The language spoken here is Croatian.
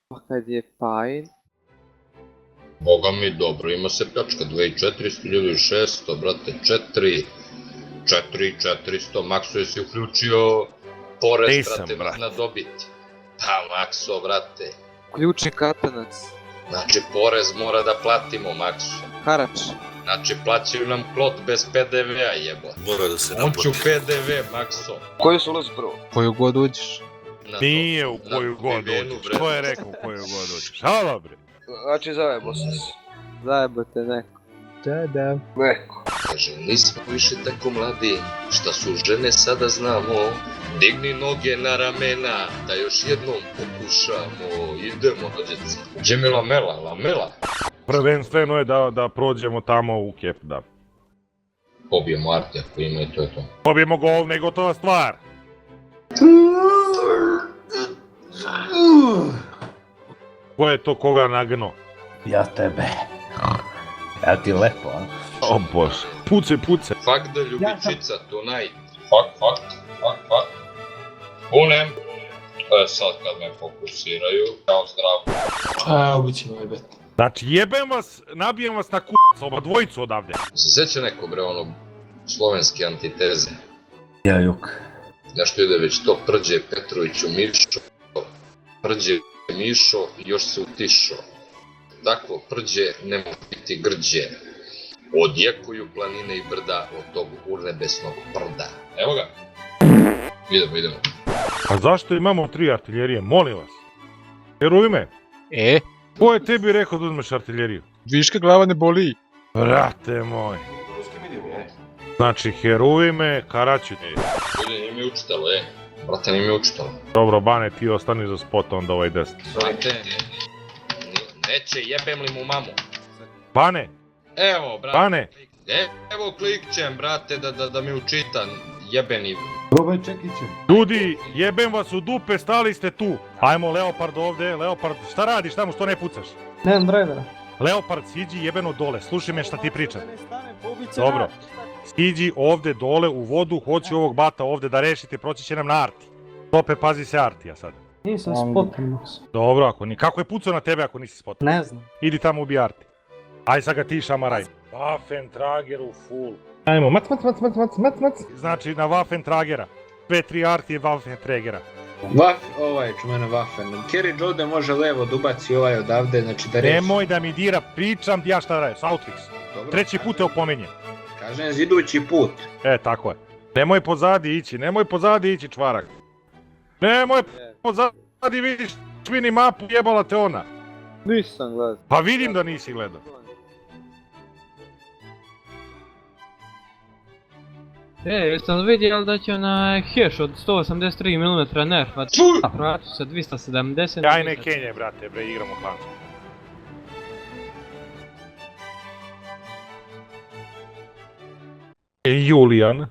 Pa kad je Pine... Boga mi dobro, ima se pljačka 2400, 1600, brate, 400, Makso je si uključio porez, Nisam, brate, na dobit. Pa Makso, brate, Ključni katanac. znači porez mora da platimo, Makso. Harač. Znači plaćaju nam klot bez PDV-a, jebo. Mora da se Hoću naplati. PDV, Makso. Koji su ulaz prvo? Koju god uđeš. Na to- Nije u koju na god Vivenu, uđeš. bre. Ko je rekao u koju god uđeš? Halo bre. Znači zajebo sam se. Zajebate neko. Neko. Kaže, nismo više tako mladi, šta su žene sada znamo. Digni noge na ramena, da još jednom pokušamo, idemo rođaci. Gdje mi lamela, lamela? Prvenstveno je da prođemo tamo u kep, da. Pobijemo Arti ako ima i to je to. Pobijemo gol, nego gotova stvar. Ko je to koga nagno? Ja tebe. Ja ti lepo, a? O bože. Puce. Fuck the ljubičica tonight. Fuck. Kunem. Sad kad me fokusiraju, kao zdravo. Ubićemo ovaj bet. Znači jebem vas, nabijem vas na k***c, oba dvojicu odavde. Se sjeća neko bre onog slovenske antiteze? Ja juk. Zašto ide već to prđe Petroviću Mišo, prđe Mišo i još se utišo. Takvo prđe ne može biti grđe. Odjekuju planine i brda od tog urnebesnog brda. Evo ga. Idemo. A zašto imamo 3 artiljerije, molim vas? Heruj me. Ko je tebi rekao da uzmeš artiljeriju? Viška glava ne boli. Brate moj. Znači, heruj me, Karaću. Ljudi, nije mi učitalo, Brate, nije mi učitalo. Dobro, Bane, ti ostani za spot, onda ovaj desni. Brate, neće, jebem li mu mamu. Bane, Evo, brate. Bane. Evo klikćem, brate, da mi učita, jebeni. Probaj čekiće. Ljudi, jebem vas u dupe, stali ste tu. Ajmo, Leopard ovde, Leopard, šta radiš tamo, što ne pucaš? Nemam drivera. Leopard, siđi jebeno dole, slušaj me šta ti pričam. Dobro, siđi ovde dole u vodu, hoću ovog bata ovde da rešite, proći će nam na Arti. Tope, pazi se Artija sad. Nisam spotan, Max. Dobro, kako je pucao na tebe ako nisi spotan? Ne znam. Idi tamo ubi Arti. Aj sad ga ti šamaraj. Waffentrager u full. Ajmo, mac. Znači na Waffentragera. 2-3 Arti je Waffentragera. Ovaj čumena Waffen. Kerry Jode može levo da ubaci ovaj odavde, znači da reši. Nemoj da mi dira, pričam ti ja šta radim, Southwix. Dobro, Treći put te opomenjem. Kažem zidući put. Tako je. Nemoj pozadi ići čvarak. Nemoj pozadi, vidiš mini mapu, jebala te ona. Nisam gledao. Pa vidim da nisi gledao. Jesam vidio da će onaj hash od 183 mm nerfa, a vratu sa 270 Aj ne Kenje, brate, bre, igramo plansku. Julian.